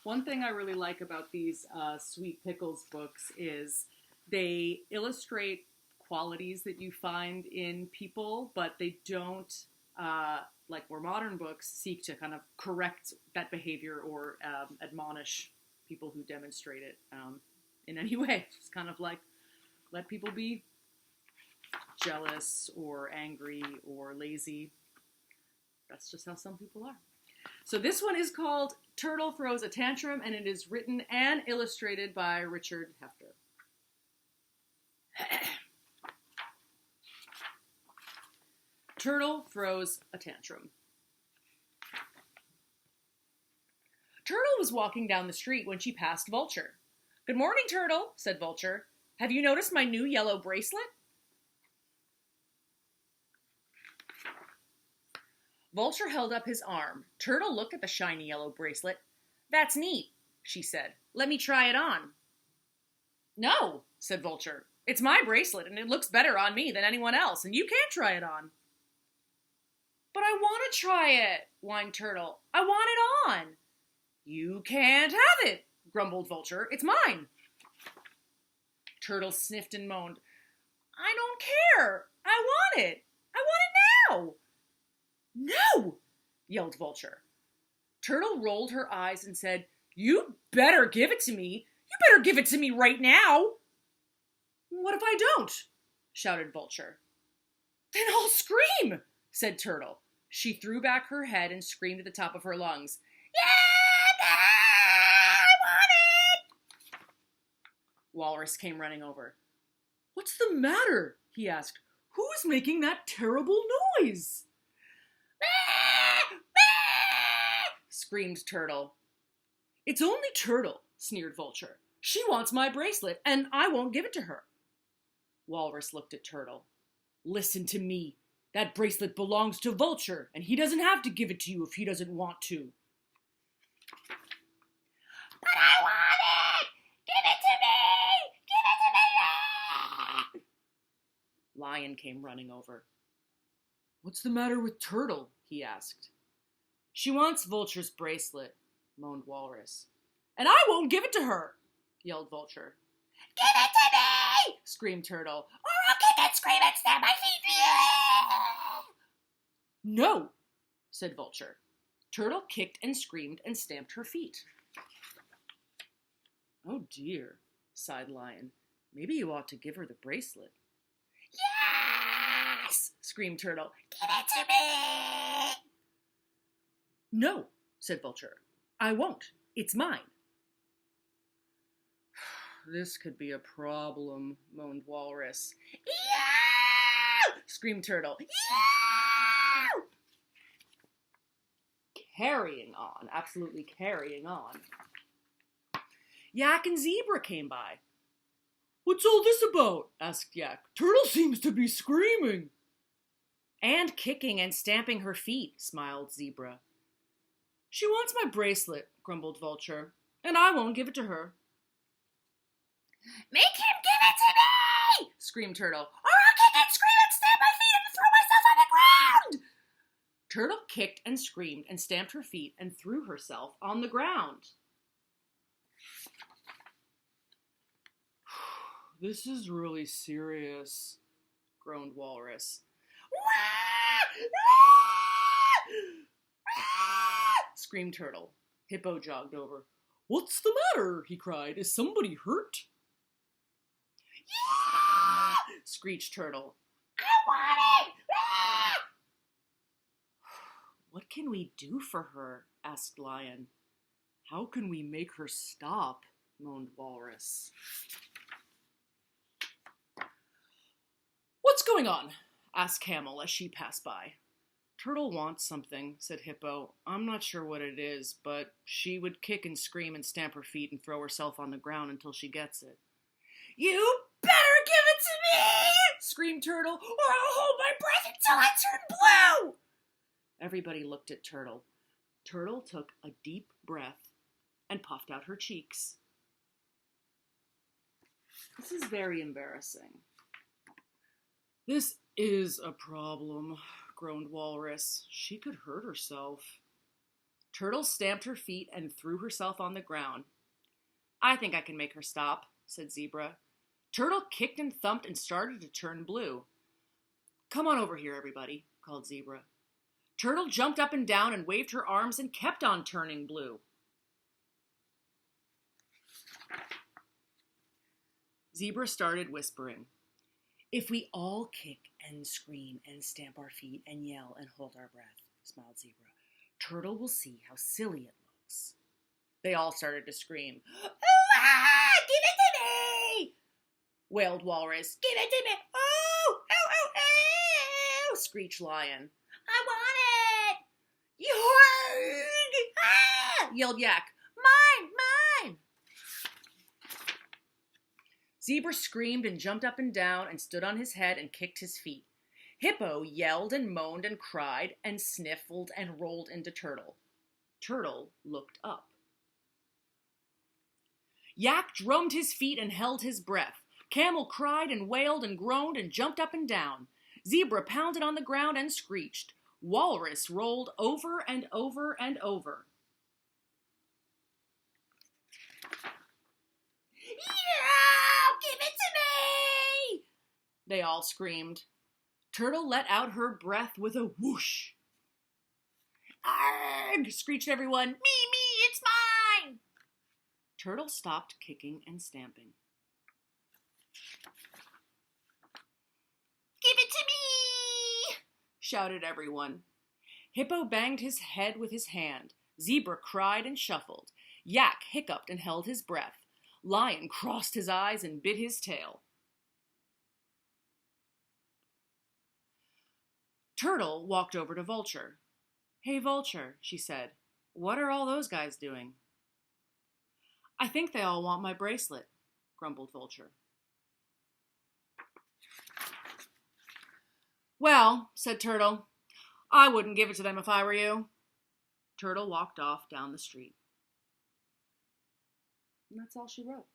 One thing I really like about these Sweet Pickles books is they illustrate qualities that you find in people, but they don't, like more modern books, seek to kind of correct that behavior or admonish people who demonstrate it in any way. It's kind of like let people be jealous or angry or lazy. That's just how some people are. So this one is called Turtle Throws a Tantrum, and it is written and illustrated by Richard Hefter. Turtle throws a tantrum. Turtle was walking down the street when she passed Vulture. "Good morning, Turtle," said Vulture. "Have you noticed my new yellow bracelet?" Vulture held up his arm. Turtle looked at the shiny yellow bracelet. "That's neat," she said. "Let me try it on." "No," said Vulture. "It's my bracelet, and it looks better on me than anyone else, and you can't try it on." "But I want to try it," whined Turtle. "I want it on." "You can't have it," grumbled Vulture. "It's mine." Turtle sniffed and moaned. "I don't care. I want it. I want it now." "No!" yelled Vulture. Turtle rolled her eyes and said, "You better give it to me. You better give it to me right now." "What if I don't?" shouted Vulture. "Then I'll scream," said Turtle. She threw back her head and screamed at the top of her lungs. "Yeah, I want it!" Walrus came running over. "What's the matter?" he asked. "Who's making that terrible noise?" Screamed Turtle. "It's only Turtle," sneered Vulture. "She wants my bracelet, and I won't give it to her." Walrus looked at Turtle. "Listen to me. That bracelet belongs to Vulture, and he doesn't have to give it to you if he doesn't want to." "But I want it! Give it to me! Give it to me!" Lion came running over. "What's the matter with Turtle?" he asked. "She wants Vulture's bracelet," moaned Walrus. "And I won't give it to her," yelled Vulture. "Give it to me!" screamed Turtle, "or I'll kick and scream and stamp my feet." "No," said Vulture. Turtle kicked and screamed and stamped her feet. "Oh dear," sighed Lion. "Maybe you ought to give her the bracelet." "Yes!" screamed Turtle. "Give it to me!" "No," said Vulture. "I won't. It's mine." "This could be a problem," moaned Walrus. "Ew!" screamed Turtle. "Ew!" Carrying on, absolutely carrying on. Yak and Zebra came by. "What's all this about?" asked Yak. "Turtle seems to be screaming." "And kicking and stamping her feet," smiled Zebra. "She wants my bracelet," grumbled Vulture, "and I won't give it to her." "Make him give it to me!" screamed Turtle, "or I'll kick and scream and stamp my feet and throw myself on the ground!" Turtle kicked and screamed and stamped her feet and threw herself on the ground. "This is really serious," groaned Walrus. Screamed Turtle. Hippo jogged over. "What's the matter?" he cried. "Is somebody hurt?" "Yeah!" screeched Turtle. "I want it! Ah!" "What can we do for her?" asked Lion. "How can we make her stop?" moaned Walrus. "What's going on?" asked Camel as she passed by. "Turtle wants something," said Hippo. "I'm not sure what it is, but she would kick and scream and stamp her feet and throw herself on the ground until she gets it." "You better give it to me!" screamed Turtle, "or I'll hold my breath until I turn blue!" Everybody looked at Turtle. Turtle took a deep breath and puffed out her cheeks. "This is very embarrassing." "This is a problem," groaned Walrus. "She could hurt herself." Turtle stamped her feet and threw herself on the ground. I think I can make her stop, said Zebra. Turtle kicked and thumped and started to turn blue. Come on over here, everybody, called Zebra. Turtle jumped up and down and waved her arms and kept on turning blue. Zebra started whispering. If we all kick and scream and stamp our feet and yell and hold our breath, smiled Zebra, Turtle will see how silly it looks. They all started to scream. Ah, give it to me! Wailed Walrus. Give it to me! Oh, oh, oh, oh! Screeched Lion. I want it! Yourg! Ah! Yelled Yak. Mine, mine! Zebra screamed and jumped up and down and stood on his head and kicked his feet. Hippo yelled and moaned and cried and sniffled and rolled into Turtle. Turtle looked up. Yak drummed his feet and held his breath. Camel cried and wailed and groaned and jumped up and down. Zebra pounded on the ground and screeched. Walrus rolled over and over and over. Yeah, give it to me! They all screamed. Turtle let out her breath with a whoosh. Arrgh! Screeched everyone. Me, it's mine! Turtle stopped kicking and stamping. Give it to me! Shouted everyone. Hippo banged his head with his hand. Zebra cried and shuffled. Yak hiccuped and held his breath. Lion crossed his eyes and bit his tail. Turtle walked over to Vulture. Hey, Vulture, she said, what are all those guys doing? I think they all want my bracelet, grumbled Vulture. Well, said Turtle, I wouldn't give it to them if I were you. Turtle walked off down the street. And that's all she wrote.